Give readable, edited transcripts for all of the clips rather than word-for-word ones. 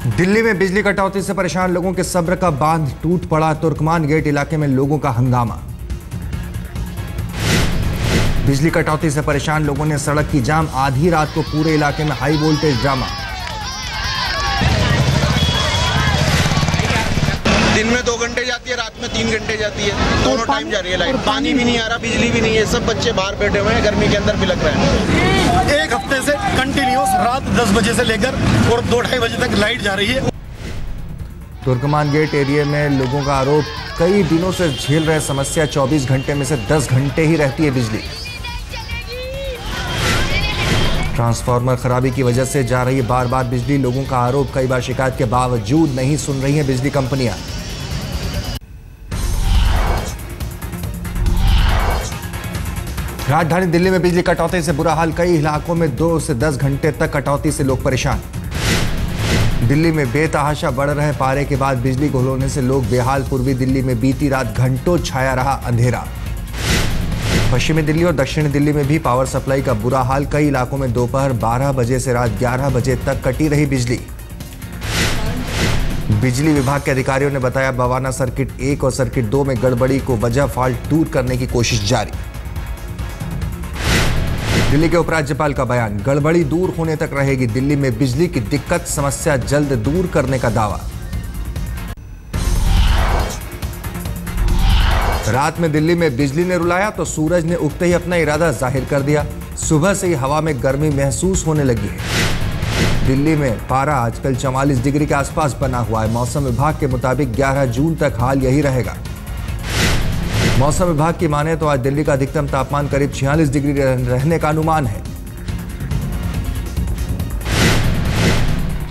दिल्ली में बिजली कटौती से परेशान लोगों के सब्र का बांध टूट पड़ा। तुर्कमान गेट इलाके में लोगों का हंगामा। बिजली कटौती से परेशान लोगों ने सड़क की जाम। आधी रात को पूरे इलाके में हाई वोल्टेज ड्रामा। दिन में 2 घंटे जाती है, रात में 3 घंटे जाती है। दोनों टाइम जा रही है लाइट। पानी भी नहीं आ रहा, बिजली भी नहीं है। सब बच्चे बाहर बैठे हुए हैं, गर्मी के अंदर बिलक रहे हैं। 1 हफ्ते से कंटिन्यूस रात 10 बजे से लेकर और 2-2:30 बजे तक लाइट जा रही है। तुर्कमान गेट एरिया में लोगों का आरोप, कई दिनों से झेल रहे समस्या। 24 घंटे में से 10 घंटे ही रहती है बिजली। ट्रांसफार्मर खराबी की वजह से जा रही है बार बार बिजली। लोगों का आरोप, कई बार शिकायत के बावजूद नहीं सुन रही हैं बिजली कंपनियां। राजधानी दिल्ली में बिजली कटौती से बुरा हाल। कई इलाकों में 2 से 10 घंटे तक कटौती से लोग परेशान। दिल्ली में बेतहाशा बढ़ रहे पारे के बाद बिजली गुल होने से लोग बेहाल। पूर्वी दिल्ली में बीती रात घंटों छाया रहा अंधेरा। पश्चिमी दिल्ली और दक्षिणी दिल्ली में भी पावर सप्लाई का बुरा हाल। कई इलाकों में दोपहर 12 बजे से रात 11 बजे तक कटी रही बिजली। बिजली विभाग के अधिकारियों ने बताया, बवाना सर्किट 1 और सर्किट 2 में गड़बड़ी को वजह फॉल्ट दूर करने की कोशिश जारी। दिल्ली के उपराज्यपाल का बयान, गड़बड़ी दूर होने तक रहेगी दिल्ली में बिजली की दिक्कत। समस्या जल्द दूर करने का दावा। रात में दिल्ली में बिजली ने रुलाया तो सूरज ने उगते ही अपना इरादा जाहिर कर दिया। सुबह से ही हवा में गर्मी महसूस होने लगी है। दिल्ली में पारा आजकल 44 डिग्री के आसपास बना हुआ है। मौसम विभाग के मुताबिक 11 जून तक हाल यही रहेगा। मौसम विभाग की माने तो आज दिल्ली का अधिकतम तापमान करीब 46 डिग्री रहने का अनुमान है।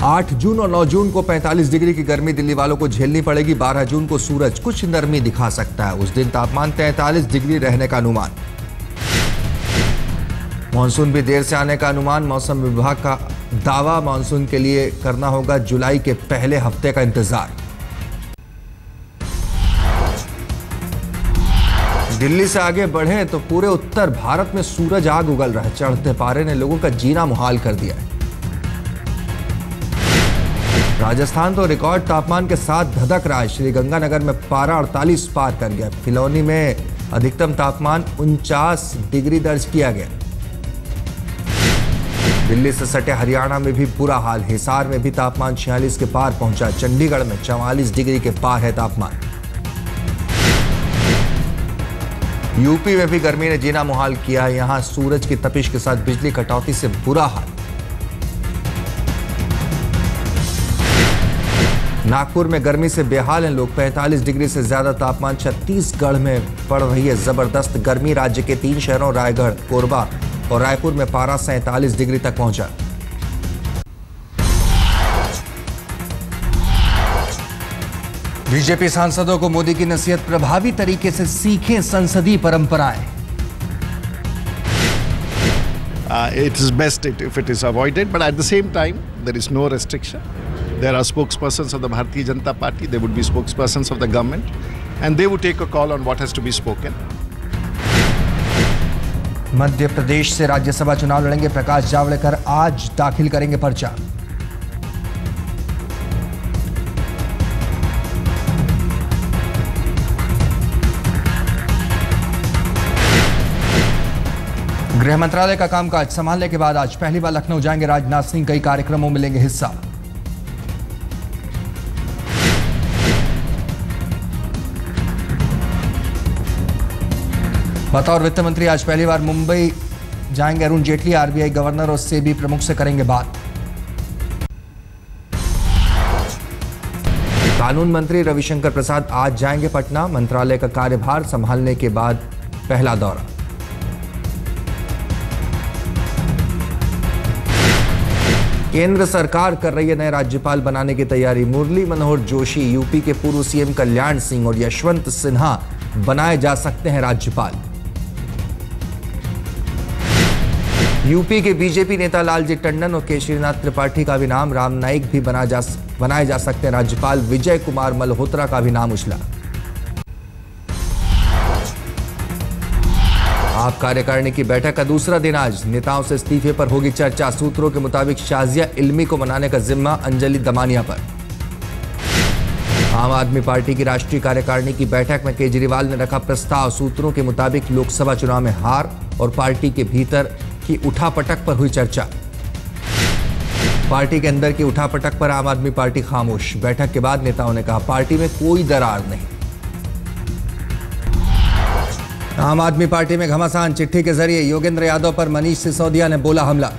8 जून और 9 जून को 45 डिग्री की गर्मी दिल्ली वालों को झेलनी पड़ेगी। 12 जून को सूरज कुछ नरमी दिखा सकता है। उस दिन तापमान 43 डिग्री रहने का अनुमान। मानसून भी देर से आने का अनुमान। मौसम विभाग का दावा, मानसून के लिए करना होगा जुलाई के पहले हफ्ते का इंतजार। दिल्ली से आगे बढ़े तो पूरे उत्तर भारत में सूरज आग उगल रहा है। चढ़ते पारे ने लोगों का जीना मुहाल कर दिया है। राजस्थान तो रिकॉर्ड तापमान के साथ धधक रहा है। श्रीगंगानगर में पारा 48 पार कर गया। फिलौनी में अधिकतम तापमान 49 डिग्री दर्ज किया गया। दिल्ली से सटे हरियाणा में भी बुरा हाल। हिसार में भी तापमान 46 के पार पहुंचा। चंडीगढ़ में 44 डिग्री के पार है तापमान। यूपी में भी गर्मी ने जीना मुहाल किया। यहां सूरज की तपिश के साथ बिजली कटौती से बुरा हाल। नागपुर में गर्मी से बेहाल हैं लोग। 45 डिग्री से ज्यादा तापमान। छत्तीसगढ़ में पड़ रही है जबरदस्त गर्मी। राज्य के 3 शहरों रायगढ़, कोरबा और रायपुर में पारा 47 डिग्री तक पहुंचा। बीजेपी सांसदों को मोदी की नसीहत, प्रभावी तरीके से सीखें संसदीय परंपराएं। It is best if it is avoided, but at the same time, there is no restriction. There are spokespersons of the Bharatiya Janata Party, there would be spokespersons of the government, and they would take a call on what has to be spoken. Madhya Pradesh से राज्यसभा चुनाव लड़ेंगे प्रकाश जावड़ेकर। आज दाखिल करेंगे पर्चा। गृह मंत्रालय का कामकाज संभालने के बाद आज पहली बार लखनऊ जाएंगे राजनाथ सिंह। कई कार्यक्रमों में लेंगे हिस्सा। बतौर वित्त मंत्री आज पहली बार मुंबई जाएंगे अरुण जेटली। आरबीआई गवर्नर और सेबी प्रमुख से करेंगे बात। कानून मंत्री रविशंकर प्रसाद आज जाएंगे पटना। मंत्रालय का कार्यभार संभालने के बाद पहला दौरा। केंद्र सरकार कर रही है नए राज्यपाल बनाने की तैयारी। मुरली मनोहर जोशी, यूपी के पूर्व सीएम कल्याण सिंह और यशवंत सिन्हा बनाए जा सकते हैं राज्यपाल। यूपी के बीजेपी नेता लालजी टंडन और केशरीनाथ त्रिपाठी का भी नाम। राम नाईक भी बनाए जा सकते हैं राज्यपाल। विजय कुमार मल्होत्रा का भी नाम उछला। आप कार्यकारिणी की बैठक का दूसरा दिन आज। नेताओं से इस्तीफे पर होगी चर्चा। सूत्रों के मुताबिक शाजिया इल्मी को मनाने का जिम्मा अंजलि दमानिया पर। आम आदमी पार्टी की राष्ट्रीय कार्यकारिणी की बैठक में केजरीवाल ने रखा प्रस्ताव। सूत्रों के मुताबिक लोकसभा चुनाव में हार और पार्टी के भीतर की उठापटक पर हुई चर्चा। पार्टी के अंदर की उठापटक पर आम आदमी पार्टी खामोश। बैठक के बाद नेताओं ने कहा पार्टी में कोई दरार नहीं। आम आदमी पार्टी में घमासान। चिट्ठी के जरिए योगेंद्र यादव पर मनीष सिसोदिया ने बोला हमला।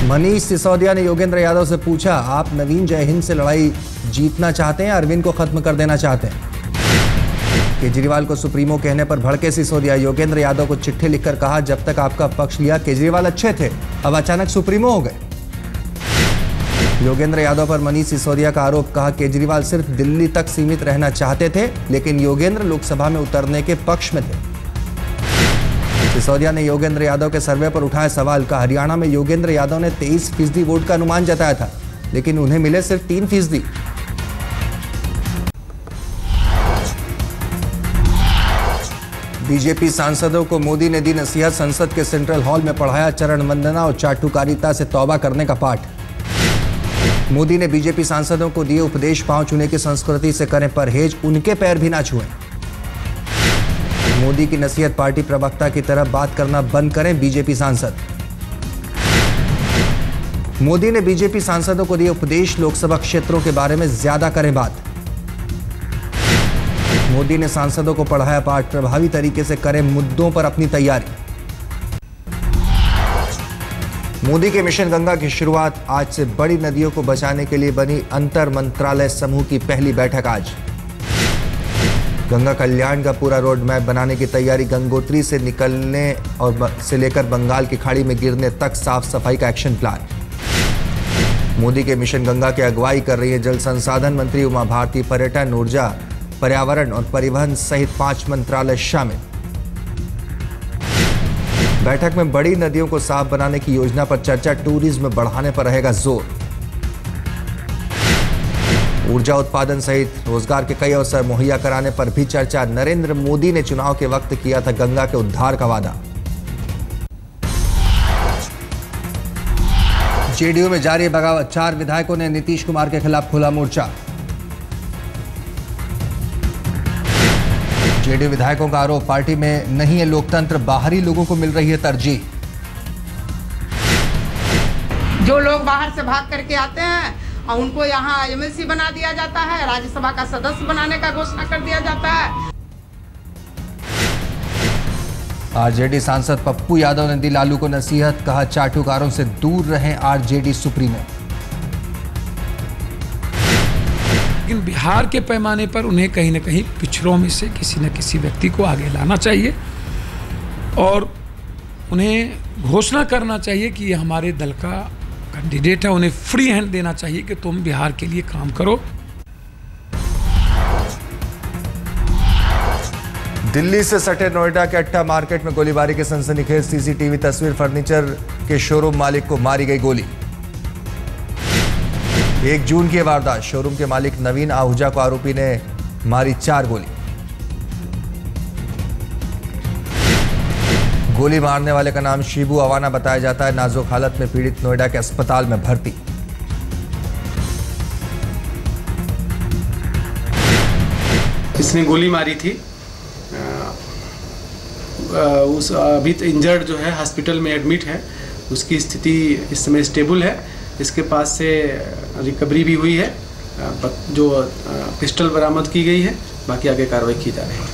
मनीष सिसोदिया ने योगेंद्र यादव से पूछा, आप नवीन जयहिंद से लड़ाई जीतना चाहते हैं, अरविंद को खत्म कर देना चाहते हैं? केजरीवाल को सुप्रीमो कहने पर भड़के सिसोदिया। योगेंद्र यादव को चिट्ठी लिखकर कहा, जब तक आपका पक्ष लिया केजरीवाल अच्छे थे, अब अचानक सुप्रीमो हो गए। योगेंद्र यादव पर मनीष सिसोदिया का आरोप। कहा, केजरीवाल सिर्फ दिल्ली तक सीमित रहना चाहते थे, लेकिन योगेंद्र लोकसभा में उतरने के पक्ष में थे। सिसोदिया ने योगेंद्र यादव के सर्वे पर उठाया सवाल। का हरियाणा में योगेंद्र यादव ने 23% वोट का अनुमान जताया था, लेकिन उन्हें मिले सिर्फ 3%। बीजेपी सांसदों को मोदी ने दी नसीहत। संसद के सेंट्रल हॉल में पढ़ाया चरण वंदना और चाटुकारिता से तौबा करने का पाठ। मोदी ने बीजेपी सांसदों को दिए उपदेश, पांव छूने की संस्कृति से करें परहेज, उनके पैर भी ना छुएं। मोदी की नसीहत, पार्टी प्रवक्ता की तरह बात करना बंद करें बीजेपी सांसद। मोदी ने बीजेपी सांसदों को दिए उपदेश, लोकसभा क्षेत्रों के बारे में ज्यादा करें बात। मोदी ने सांसदों को पढ़ाया पाठ, प्रभावी तरीके से करें मुद्दों पर अपनी तैयारी। मोदी के मिशन गंगा की शुरुआत आज से। बड़ी नदियों को बचाने के लिए बनी अंतर मंत्रालय समूह की पहली बैठक आज। गंगा कल्याण का पूरा रोड मैप बनाने की तैयारी। गंगोत्री से निकलने और से लेकर बंगाल की खाड़ी में गिरने तक साफ सफाई का एक्शन प्लान। मोदी के मिशन गंगा की अगुवाई कर रही है जल संसाधन मंत्री उमा भारती। पर्यटन, ऊर्जा, पर्यावरण और परिवहन सहित 5 मंत्रालय शामिल। बैठक में बड़ी नदियों को साफ बनाने की योजना पर चर्चा। टूरिज्म बढ़ाने पर रहेगा जोर। ऊर्जा उत्पादन सहित रोजगार के कई अवसर मुहैया कराने पर भी चर्चा। नरेंद्र मोदी ने चुनाव के वक्त किया था गंगा के उद्धार का वादा। जेडीयू में जारी बगावत। 4 विधायकों ने नीतीश कुमार के खिलाफ खोला मोर्चा। जेडीयू विधायकों का आरोप, पार्टी में नहीं है लोकतंत्र, बाहरी लोगों को मिल रही है तरजीह। जो लोग बाहर से भाग करके आते हैं और उनको यहाँ एमएलसी बना दिया जाता है, राज्यसभा का सदस्य बनाने का घोषणा कर दिया जाता है। आरजेडी सांसद पप्पू यादव ने दी लालू को नसीहत। कहा, चाटुकारों से दूर रहें आरजेडी सुप्रीमो। लेकिन बिहार के पैमाने पर उन्हें कहीं न कहीं पिछड़ों में से किसी न किसी व्यक्ति को आगे लाना चाहिए और उन्हें घोषणा करना चाहिए कि ये हमारे दल का कैंडिडेट है। उन्हें फ्री हैंड देना चाहिए कि तुम बिहार के लिए काम करो। दिल्ली से सटे नोएडा के अट्टा मार्केट में गोलीबारी के सनसनीखेज सीसीटीवी तस्वीर। फर्नीचर के शोरूम मालिक को मारी गई गोली। 1 जून की वारदात। शोरूम के मालिक नवीन आहूजा को आरोपी ने मारी 4 गोली। गोली मारने वाले का नाम शिबू अवाना बताया जाता है। नाजुक हालत में पीड़ित नोएडा के अस्पताल में भर्ती। इसने गोली मारी थी। उस अभी इंजर्ड जो है हॉस्पिटल में एडमिट है। उसकी स्थिति इस समय स्टेबल है। इसके पास से रिकवरी भी हुई है। जो पिस्टल बरामद की गई है। बाकी आगे कार्रवाई की जा रही है।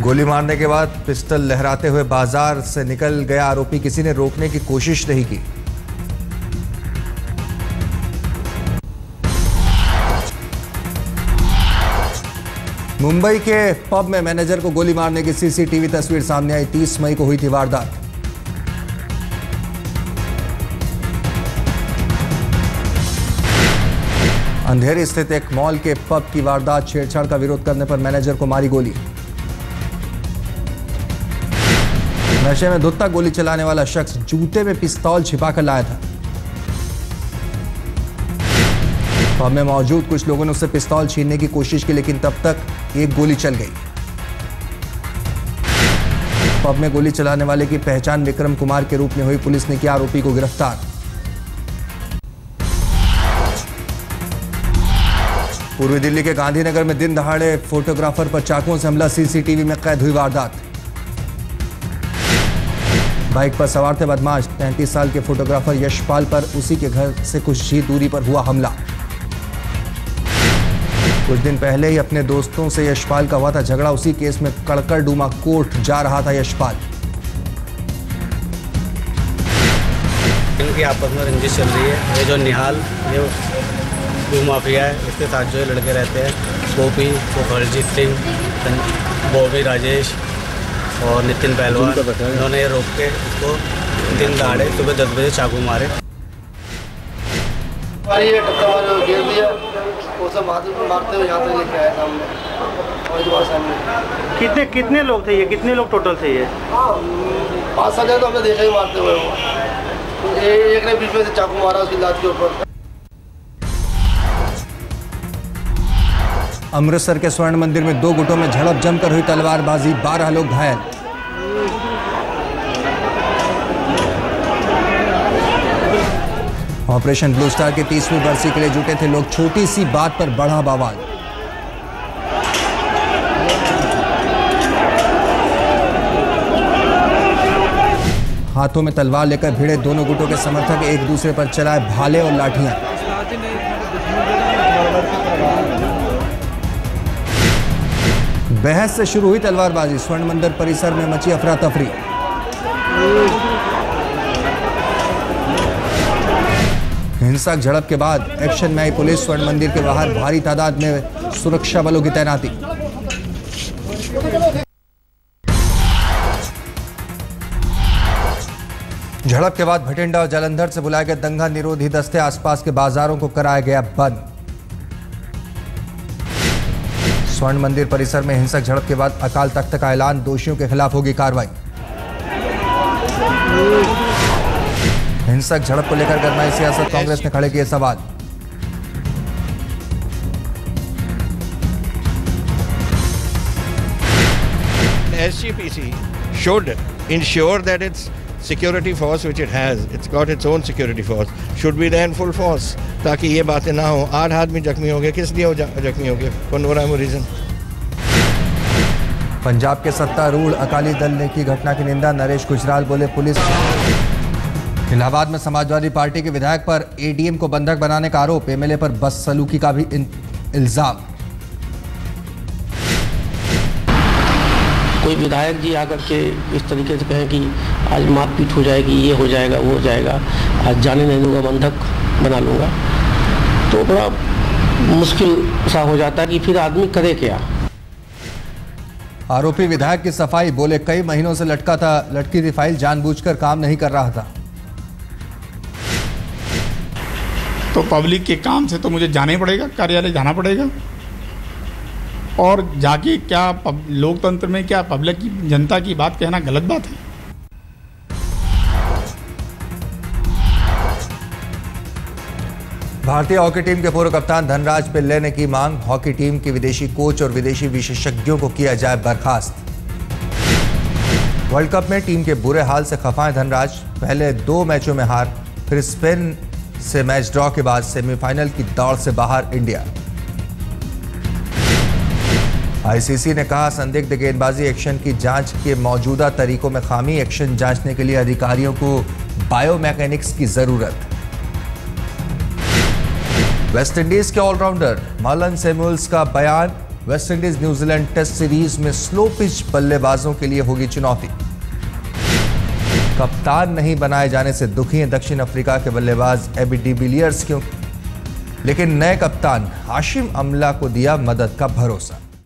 गोली मारने के बाद पिस्टल लहराते हुए बाजार से निकल गया आरोपी। किसी ने रोकने की कोशिश नहीं की। मुंबई के पब में मैनेजर को गोली मारने की सीसीटीवी तस्वीर सामने आई। 30 मई को हुई थी वारदात। अंधेरी स्थित एक मॉल के पब की वारदात। छेड़छाड़ का विरोध करने पर मैनेजर को मारी गोली। नशे में धुत्ता गोली चलाने वाला शख्स जूते में पिस्तौल छिपाकर लाया था। पब में मौजूद कुछ लोगों ने उससे पिस्तौल छीनने की कोशिश की, लेकिन तब तक एक गोली चल गई। पब में गोली चलाने वाले की पहचान विक्रम कुमार के रूप में हुई, पुलिस ने किया आरोपी को गिरफ्तार। पूर्वी दिल्ली के गांधीनगर में दिन दहाड़े फोटोग्राफर पर चाकुओं से हमला, सीसीटीवी में कैद हुई वारदात। बाइक पर सवार थे बदमाश, 33 साल के फोटोग्राफर यशपाल पर उसी के घर से कुछ ही दूरी पर हुआ हमला। कुछ दिन पहले ही अपने दोस्तों से यशपाल का हुआ था झगड़ा, उसी केस में कड़कड़डूमा कोर्ट जा रहा था यशपाल। इनकी आपस में रंजिश चल रही है। ये जो निहाल, ये माफिया है, इसके साथ जो लड़के रहते हैं, गोपी, फलजीत सिंह, बॉबी राजेश और नितिन पहलवान, इन्होंने ये रोक के इसको दिन दहाड़े सुबह 10 बजे चाकू मारे। ये टक्कर मारे गिर दिया, वो सब मारते हुए यहाँ तक लेके आए सामने। कितने लोग थे ये? कितने लोग टोटल थे ये? 5-7 जने तो हमने देखा ही मारते हुए। वो एक ने बीच में से चाकू मारा उसकी लात के ऊपर। अमृतसर के स्वर्ण मंदिर में 2 गुटों में झड़प, जमकर हुई तलवारबाजी, 12 लोग घायल। ऑपरेशन ब्लू स्टार की 30वीं बरसी के लिए जुटे थे लोग, छोटी सी बात पर बढ़ा बवाल। हाथों में तलवार लेकर भिड़े दोनों गुटों के समर्थक एक दूसरे पर चलाए भाले और लाठियां। बहस से शुरू हुई तलवारबाजी, स्वर्ण मंदिर परिसर में मची अफरा तफरी। हिंसक झड़प के बाद एक्शन में आई पुलिस, स्वर्ण मंदिर के बाहर भारी तादाद में सुरक्षा बलों की तैनाती। झड़प के बाद भटिंडा और जालंधर से बुलाए गए दंगा निरोधी दस्ते, आसपास के बाजारों को कराया गया बंद। स्वर्ण मंदिर परिसर में हिंसक झड़प के बाद अकाल तख्त का ऐलान, दोषियों के खिलाफ होगी कार्रवाई। हिंसक झड़प को लेकर गरमाई सियासत, कांग्रेस ने खड़े किए सवाल। SGPC should ensure that its security force which it has, it's got its own security force, should be there in full force, ताकि ये बातें ना हो। 8 आदमी जख्मी हो गए, किस लिए जख्मी हो गए? for no rhyme or reason। Punjab के सत्तारूढ़ अकाली दल ने की घटना की निंदा, नरेश गुजराल बोले पुलिस। इलाहाबाद में समाजवादी पार्टी के विधायक पर ADM को बंधक बनाने का आरोप, MLA पर बदसलूकी का भी इल्जाम। कोई विधायक जी आकर के इस तरीके से कहें कि आज मारपीट हो जाएगी, ये हो जाएगा, वो हो जाएगा, आज जाने नहीं दूंगा, बंधक बना लूँगा, तो बड़ा मुश्किल सा हो जाता है कि फिर आदमी करे क्या। आरोपी विधायक की सफाई, बोले कई महीनों से लटकी थी फाइल, जानबूझकर काम नहीं कर रहा था। तो पब्लिक के काम से तो मुझे जाना ही पड़ेगा, कार्यालय जाना पड़ेगा, और जाके क्या लोकतंत्र में क्या पब्लिक की, जनता की बात कहना गलत बात है। भारतीय हॉकी टीम के पूर्व कप्तान धनराज पिल्ले ने की मांग, हॉकी टीम के विदेशी कोच और विदेशी विशेषज्ञों को किया जाए बर्खास्त। वर्ल्ड कप में टीम के बुरे हाल से खफा है धनराज, पहले 2 मैचों में हार, फिर स्पेन से मैच ड्रॉ के बाद सेमीफाइनल की दौड़ से बाहर इंडिया। ICC ने कहा संदिग्ध गेंदबाजी एक्शन की जांच के मौजूदा तरीकों में खामी, एक्शन जांचने के लिए अधिकारियों को बायोमैकेनिक्स की जरूरत। वेस्टइंडीज के ऑलराउंडर मालन सैमुअल्स का बयान, वेस्टइंडीज न्यूजीलैंड टेस्ट सीरीज में स्लो पिच बल्लेबाजों के लिए होगी चुनौती। कप्तान नहीं बनाए जाने से दुखी हैं दक्षिण अफ्रीका के बल्लेबाज एबी डिविलियर्स, क्यों, लेकिन नए कप्तान हाशिम अमला को दिया मदद का भरोसा।